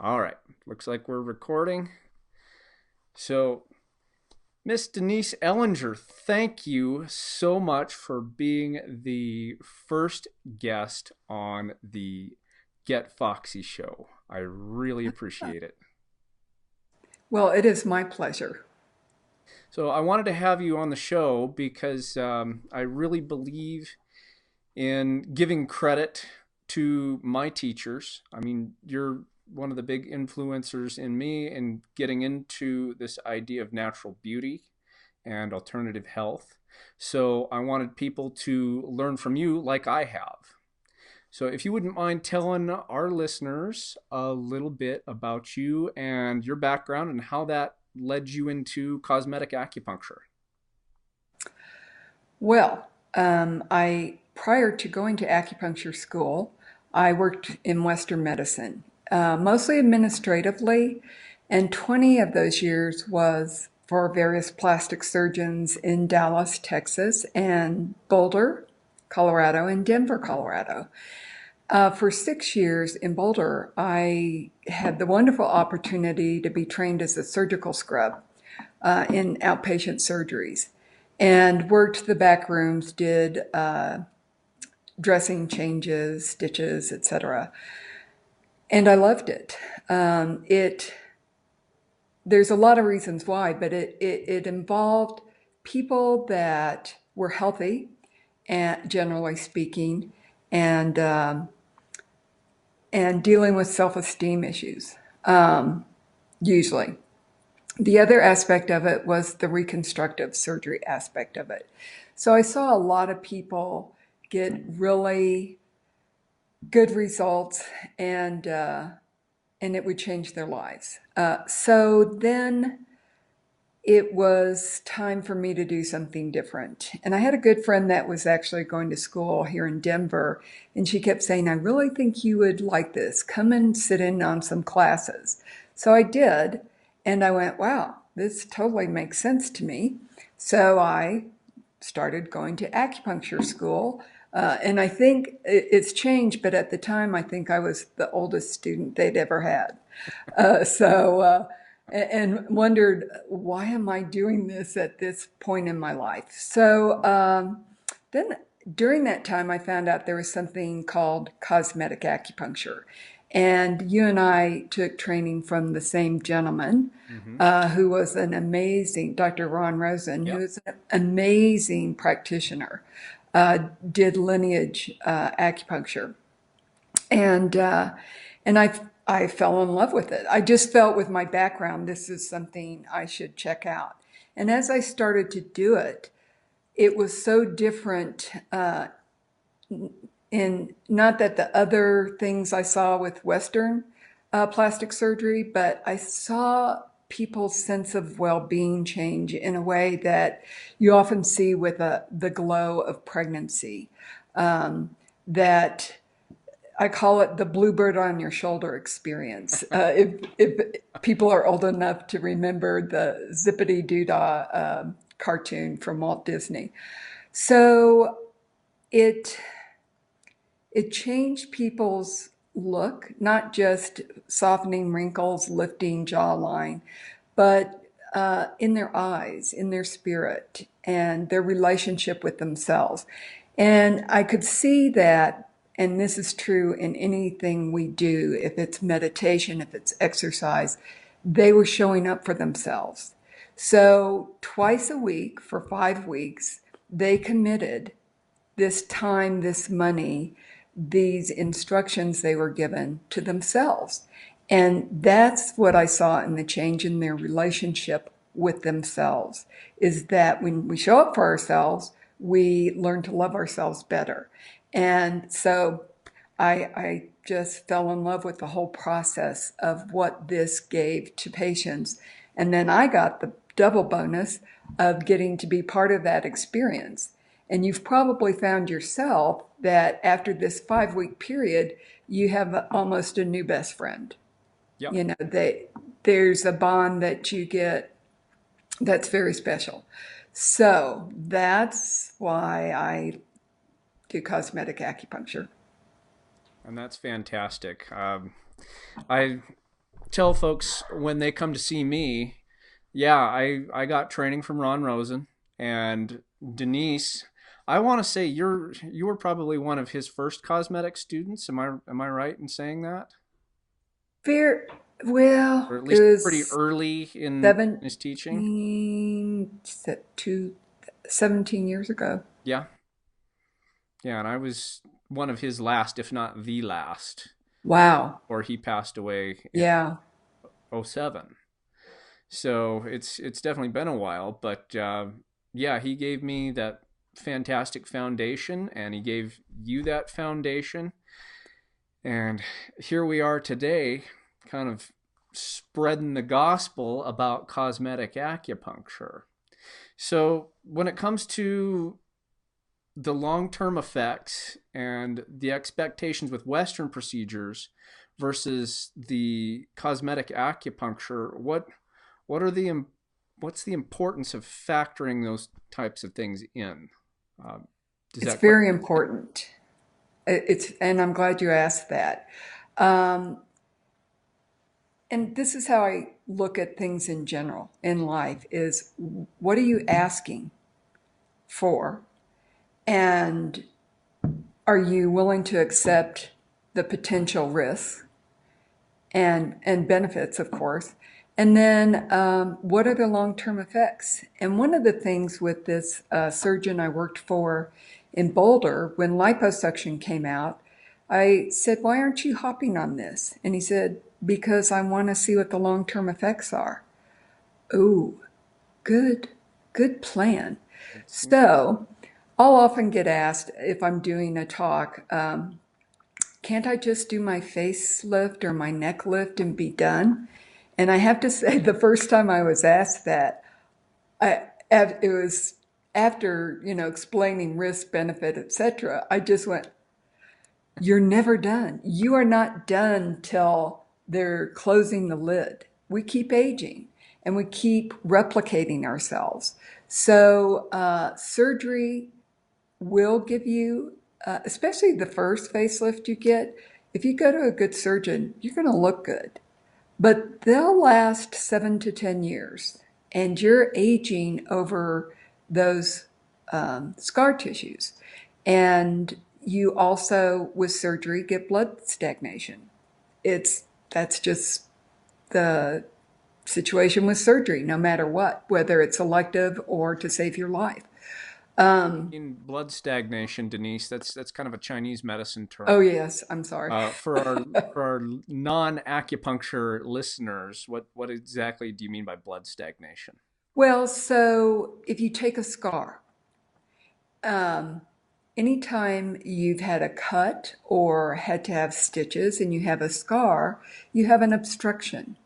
All right. Looks like we're recording. So, Miss Denise Ellinger, thank you so much for being the first guest on the Get Foxy show. I really appreciate it. Well, it is my pleasure. So, I wanted to have you on the show because I really believe in giving credit to my teachers. I mean, you're one of the big influencers in me in getting into this idea of natural beauty and alternative health. So I wanted people to learn from you like I have. So if you wouldn't mind telling our listeners a little bit about you and your background and how that led you into cosmetic acupuncture. Well, I prior to going to acupuncture school, I worked in Western medicine, mostly administratively, and 20 of those years was for various plastic surgeons in Dallas, Texas, and Boulder, Colorado, and Denver, Colorado. For 6 years in Boulder, I had the wonderful opportunity to be trained as a surgical scrub in outpatient surgeries and worked the back rooms, did dressing changes, stitches, etc. And I loved it. It there's a lot of reasons why, but it involved people that were healthy, and generally speaking, and um, and dealing with self-esteem issues. Usually, the other aspect of it was the reconstructive surgery aspect of it. So I saw a lot of people get really good results, and it would change their lives. So then it was time for me to do something different. And I had a good friend that was actually going to school here in Denver, and she kept saying, "I really think you would like this. Come and sit in on some classes." So I did, and I went, "Wow, this totally makes sense to me." So I started going to acupuncture school. And I think it's changed, but at the time, I think I was the oldest student they'd ever had. And wondered, why am I doing this at this point in my life? Then during that time, I found out there was something called cosmetic acupuncture. And you and I took training from the same gentleman Mm-hmm. who was an amazing, Dr. Ron Rosen, who Yep. is an amazing practitioner, did lineage acupuncture. And, uh, and I fell in love with it. I just felt with my background, this is something I should check out. And as I started to do it, it was so different in not that the other things I saw with Western plastic surgery, but I saw people's sense of well-being change in a way that you often see with the glow of pregnancy. That I call it the bluebird on your shoulder experience. If people are old enough to remember the Zippity Doodah cartoon from Walt Disney, so it it changed people's look, not just softening wrinkles, lifting jawline, but in their eyes, in their spirit, and their relationship with themselves. And I could see that, and this is true in anything we do, if it's meditation, if it's exercise, they were showing up for themselves. So twice a week for 5 weeks, they committed this time, this money, these instructions they were given to themselves. And that's what I saw in the change in their relationship with themselves, is that when we show up for ourselves, we learn to love ourselves better. And so I just fell in love with the whole process of what this gave to patients. And then I got the double bonus of getting to be part of that experience. And you've probably found yourself that after this 5 week period, you have almost a new best friend. Yep. You know, there's a bond that you get that's very special. So that's why I do cosmetic acupuncture. And that's fantastic. I tell folks when they come to see me, yeah, I got training from Ron Rosen and Denise. I want to say you were probably one of his first cosmetic students. Am I right in saying that? Fair, Or well, at it least pretty was early in his teaching? 17, 17 years ago. Yeah. Yeah, and I was one of his last, if not the last, Wow. or he passed away in Yeah. '07. So it's definitely been a while, but yeah, he gave me that fantastic foundation, and he gave you that foundation, and here we are today, kind of spreading the gospel about cosmetic acupuncture. So when it comes to the long-term effects and the expectations with Western procedures versus the cosmetic acupuncture, what are the what's the importance of factoring those types of things in? Uh, does It's that question? very important. And I'm glad you asked that. Um, and this is how I look at things in general in life is what are you asking for? And are you willing to accept the potential risks and benefits, of course? And then what are the long-term effects? And one of the things with this surgeon I worked for in Boulder, when liposuction came out, I said, why aren't you hopping on this? And he said, because I want to see what the long-term effects are. Ooh, good, good plan. So I'll often get asked if I'm doing a talk, can't I just do my face lift or my neck lift and be done? And I have to say, the first time I was asked that, it was after explaining risk, benefit, etc. I just went, "You're never done. You are not done till they're closing the lid. We keep aging, and we keep replicating ourselves. So surgery will give you, especially the first facelift you get, if you go to a good surgeon, you're going to look good. But they'll last 7 to 10 years, and you're aging over those scar tissues. And you also, with surgery, get blood stagnation. That's just the situation with surgery, no matter what, whether it's elective or to save your life. In blood stagnation, Denise, that's kind of a Chinese medicine Oh term. yes, I'm sorry. For our non-acupuncture listeners, what exactly do you mean by blood stagnation? Well, so if you take a scar, um, anytime you've had a cut or had to have stitches and you have a scar, you have an obstruction.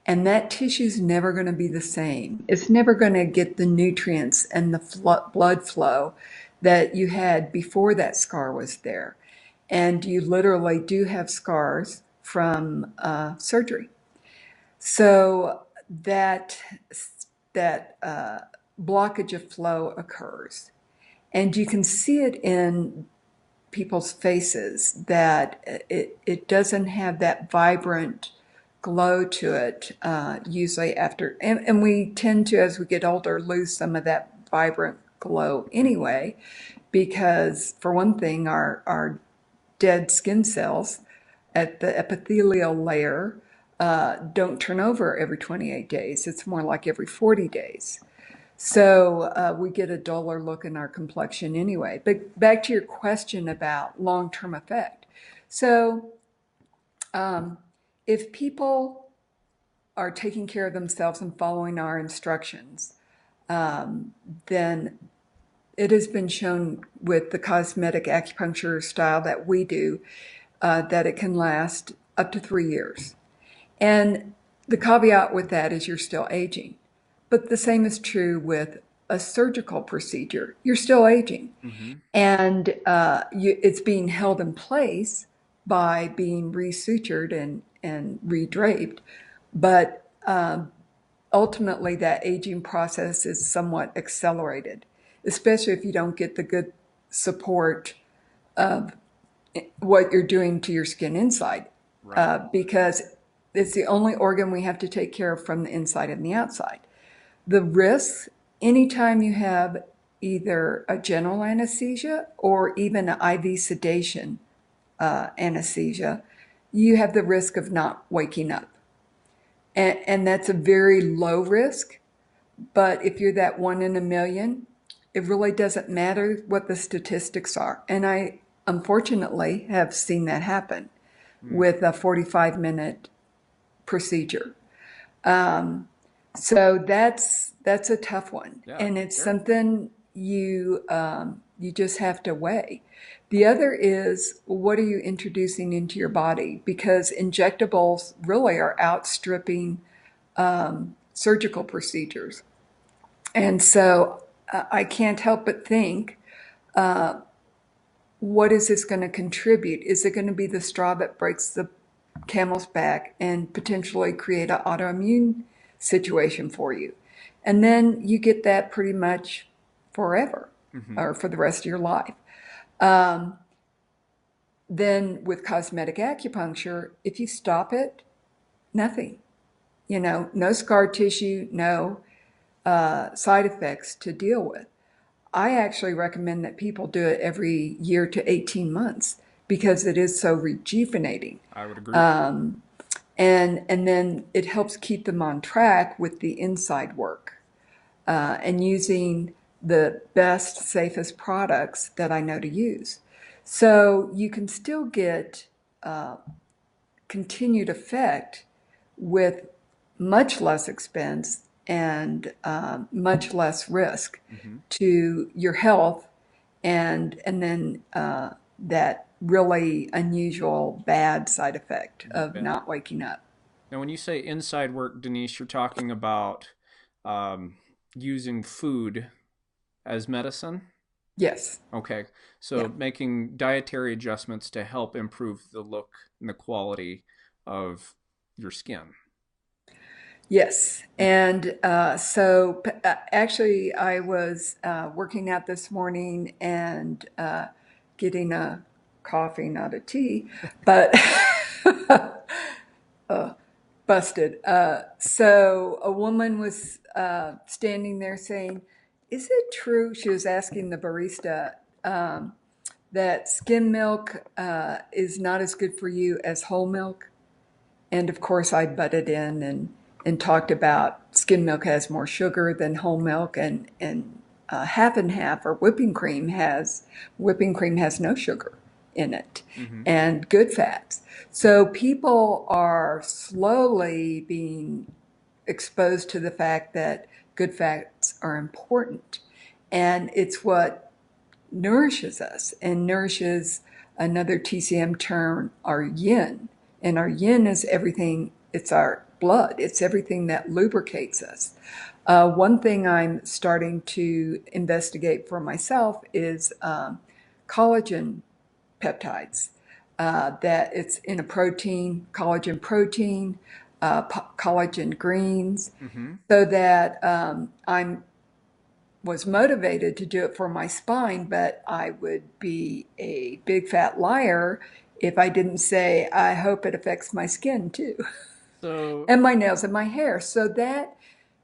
And that tissue's never going to be the same. It's never going to get the nutrients and the blood flow that you had before that scar was there. And you literally do have scars from surgery. So that blockage of flow occurs, and you can see it in people's faces that it doesn't have that vibrant glow to it usually after, and we tend to, as we get older, lose some of that vibrant glow anyway, because for one thing, our dead skin cells at the epithelial layer don't turn over every 28 days. It's more like every 40 days. So we get a duller look in our complexion anyway. But back to your question about long-term effect. So um, if people are taking care of themselves and following our instructions, then it has been shown with the cosmetic acupuncture style that we do that it can last up to 3 years. And the caveat with that is you're still aging. But the same is true with a surgical procedure. You're still aging. Mm-hmm. And it's being held in place by being resutured and redraped. But ultimately, that aging process is somewhat accelerated, especially if you don't get the good support of what you're doing to your skin inside. Right. Because It's the only organ we have to take care of from the inside and the outside. The risks, anytime you have either a general anesthesia or even an IV sedation anesthesia, you have the risk of not waking up. And that's a very low risk. But if you're that 1 in a million, it really doesn't matter what the statistics are. And I unfortunately have seen that happen Mm. with a 45-minute procedure. So that's a tough one, Yeah, and it's sure. something you just have to weigh. The other is, what are you introducing into your body? Because injectables really are outstripping surgical procedures. And so I can't help but think, what is this going to contribute? Is it going to be the straw that breaks the camel's back and potentially create an autoimmune situation for you? And then you get that pretty much forever Hmm. or for the rest of your life. Then with cosmetic acupuncture, if you stop it, nothing. No scar tissue, no side effects to deal with. I actually recommend that people do it every year to 18 months because it is so rejuvenating. I would agree. And then it helps keep them on track with the inside work and using the best, safest products that I know to use. So you can still get continued effect with much less expense and much less risk Hmm. to your health, and then that really unusual bad side effect You of bet. not waking up. Now, when you say inside work, Denise, you're talking about um, using food as medicine? Yes. Okay. So Yeah. making dietary adjustments to help improve the look and the quality of your skin. Yes. Okay. And so actually, I was working out this morning and getting a coffee, not a tea, but busted. So a woman was standing there saying, "Is it true?" She was asking the barista that skim milk is not as good for you as whole milk. And of course, I butted in and talked about skim milk has more sugar than whole milk, and half and half or whipping cream has no sugar in it Hmm. and good fats. So people are slowly being exposed to the fact that good fats are important, and it's what nourishes us and nourishes, another TCM term, our yin. And our yin is everything, it's our blood, it's everything that lubricates us. One thing I'm starting to investigate for myself is collagen peptides. That it's in a protein, collagen greens, Hmm. so that I'm was motivated to do it for my spine, but I would be a big fat liar if I didn't say, I hope it affects my skin too, So, and my nails and my hair. So that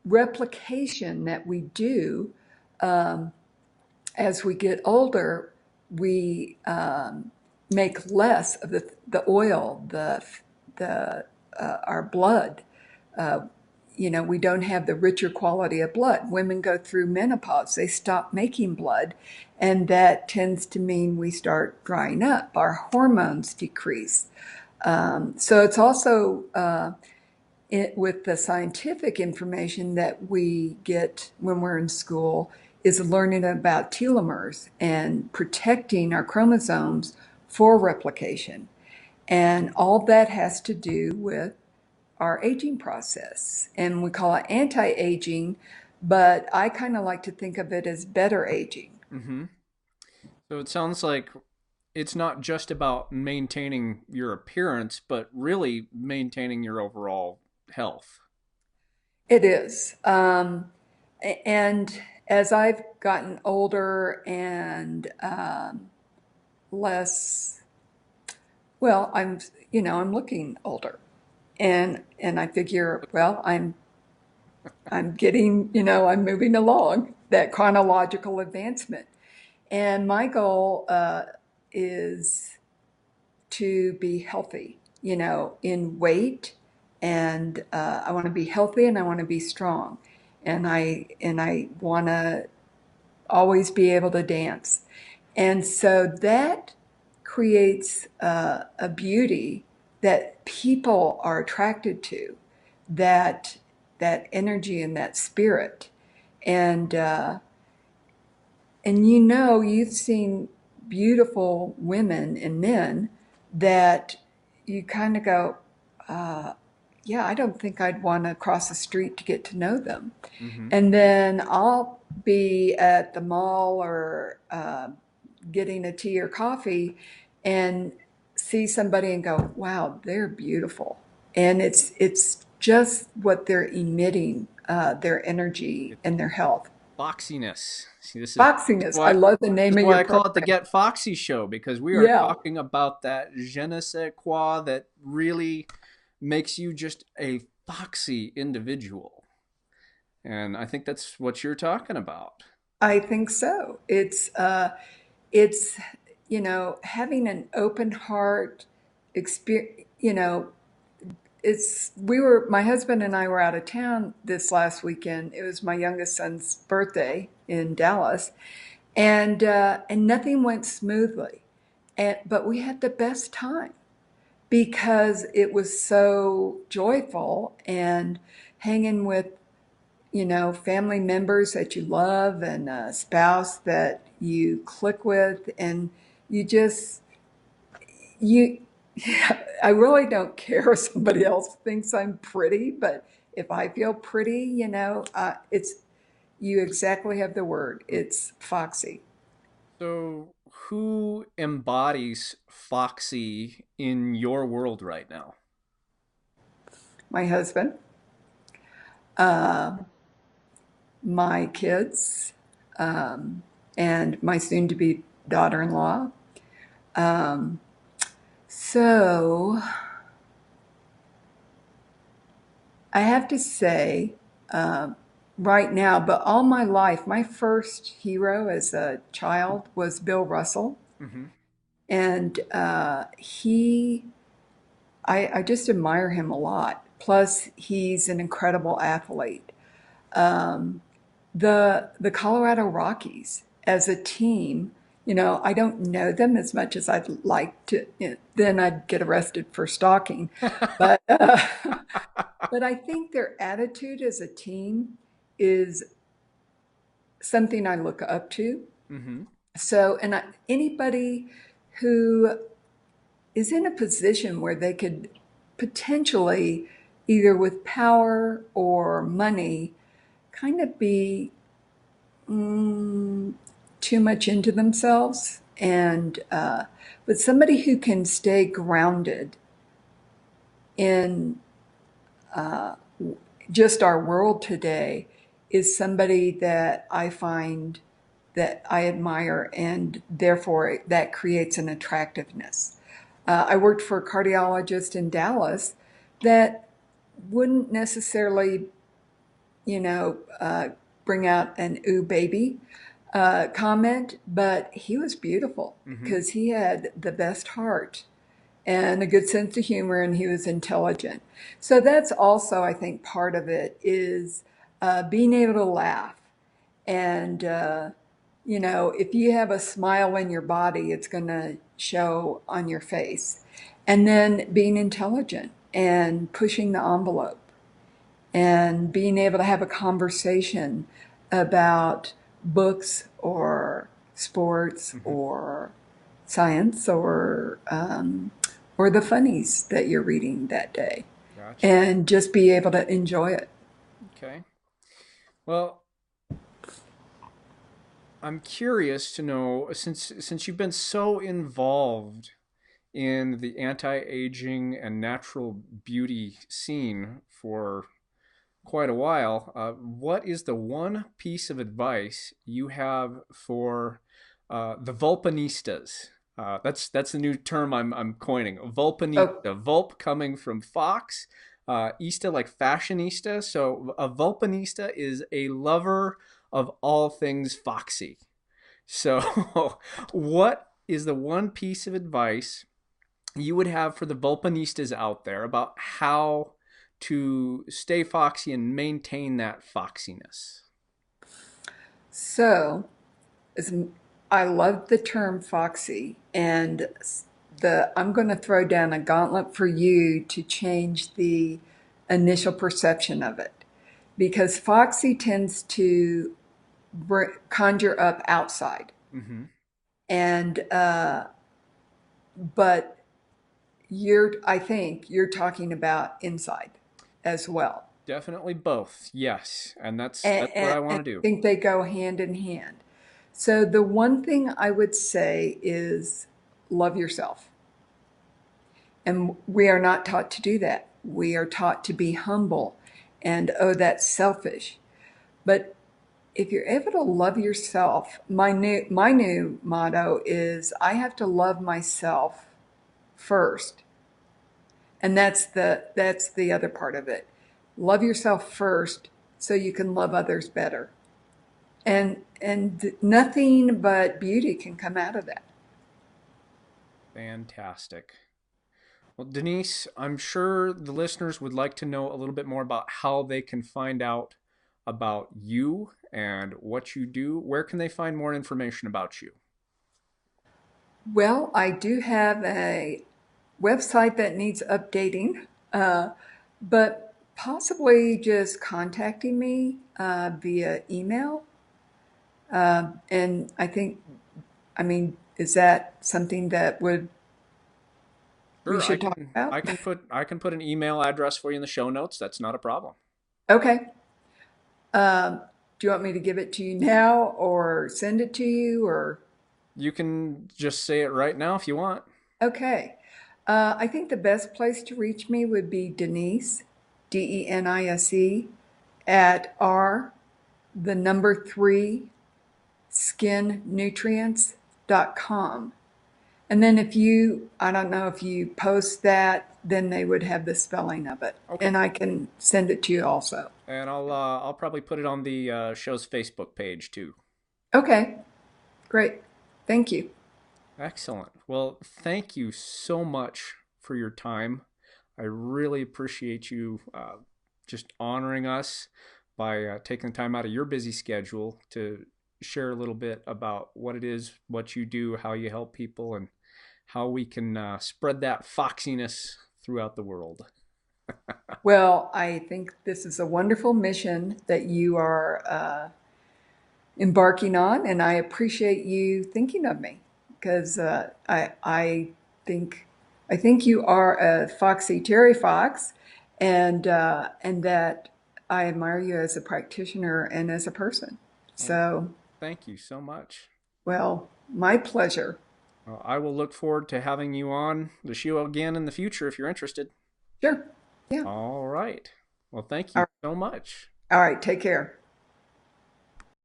replication that we do as we get older, we make less of the oil, the our blood. We don't have the richer quality of blood. Women go through menopause, they stop making blood, and that tends to mean we start drying up. Our hormones decrease. So it's also with the scientific information that we get when we're in school is learning about telomeres and protecting our chromosomes for replication. And all that has to do with our aging process. And we call it anti-aging, but I kind of like to think of it as better aging. hmm so it sounds like it's not just about maintaining your appearance, but really maintaining your overall health. It is. And as I've gotten older and less, well, I'm looking older. And I figure, well, I'm getting, I'm moving along that chronological advancement. And my goal is to be healthy, in weight, and I want to be healthy and I want to be strong, and I want to always be able to dance, and so that creates a beauty that people are attracted to, that that energy and that spirit, and you've seen beautiful women and men that you kind of go, yeah, I don't think I'd want to cross the street to get to know them. Mm-hmm. And then I'll be at the mall or getting a tea or coffee and see somebody and go, wow, they're beautiful. And it's just what they're emitting, their energy It's and their health. foxiness. See, this is Foxiness. I why love the this name is of why your I call it the program. Get Foxy Show, because we are Yeah, talking about that je ne sais quoi that really makes you just a foxy individual. And I think that's what you're talking about. I think so. It's having an open heart experience. It's we were my husband and I were out of town this last weekend. It was my youngest son's birthday in Dallas, and nothing went smoothly, but we had the best time because it was so joyful and hanging with family members that you love and a spouse that you click with, and you just you I really don't care if somebody else thinks I'm pretty, but if I feel pretty, it's you exactly have the word. It's foxy. So, who embodies Foxy in your world right now? My husband, uh, my kids, and my soon-to-be daughter-in-law. Um, so I have to say, um, right now, but all my life, my first hero as a child was Bill Russell. Mm-hmm. And I just admire him a lot. Plus, he's an incredible athlete. Um, the Colorado Rockies as a team, I don't know them as much as I'd like to. Then I'd get arrested for stalking, but but I think their attitude as a team is something I look up to. Mm-hmm. So, anybody who is in a position where they could potentially, either with power or money, kind of be mm, too much into themselves, and but somebody who can stay grounded in just our world today is somebody that I find that I admire, and therefore that creates an attractiveness. I worked for a cardiologist in Dallas that wouldn't necessarily, you know, uh, bring out an ooh baby comment, but he was beautiful Mm-hmm. because he had the best heart and a good sense of humor, and he was intelligent. So that's also, I think, part of it is being able to laugh. And, if you have a smile in your body, it's going to show on your face. And then being intelligent and pushing the envelope and being able to have a conversation about books or sports Mm-hmm. or science or the funnies that you're reading that day, Gotcha. and just be able to enjoy it. Okay. Well, I'm curious to know, since you've been so involved in the anti-aging and natural beauty scene for quite a while, what is the one piece of advice you have for the Vulpanistas? That's the new term I'm coining. Oh, Vulpanista. Vulp coming from fox. Ista like fashionista. So a vulpanista is a lover of all things foxy. So what is the one piece of advice you would have for the vulpanistas out there about how to stay foxy and maintain that foxiness? so as I love the term foxy, and I'm going to throw down a gauntlet for you to change the initial perception of it, because foxy tends to conjure up outside, Mm-hmm. and but I think you're talking about inside as well, Definitely both. Yes, and that's what I and want to I do. think they go hand in hand. So the one thing I would say is love yourself. And we are not taught to do that. We are taught to be humble and, oh, that's selfish. But if you're able to love yourself, my new motto is I have to love myself first. And that's the other part of it. Love yourself first so you can love others better. And nothing but beauty can come out of that. Fantastic. Well, Denise, I'm sure the listeners would like to know a little bit more about how they can find out about you and what you do. Where can they find more information about you? Well, I do have a website that needs updating, but possibly just contacting me via email. And I mean, is that something that we Sure, should talk about? I can put an email address for you in the show notes. That's not a problem. Okay. Do you want me to give it to you now or send it to you or? You can just say it right now if you want. Okay. I think the best place to reach me would be Denise, Denise, at the number 3, skinnutrients.com. And then I don't know if you post that, then they would have the spelling of it. Okay. And I can send it to you also. And I'll probably put it on the show's Facebook page too. Okay, great. Thank you. Excellent. Well, thank you so much for your time. I really appreciate you just honoring us by taking the time out of your busy schedule to share a little bit about what it is, what you do, how you help people, and how we can spread that foxiness throughout the world. Well, I think this is a wonderful mission that you are embarking on, and I appreciate you thinking of me because think I think you are a foxy Terry Fox, and that I admire you as a practitioner and as a person. Well, So, thank you so much. well, my pleasure. Well, I will look forward to having you on the show again in the future if you're interested. Sure. Yeah. All right. Well, thank All you right. so much. All right. Take care.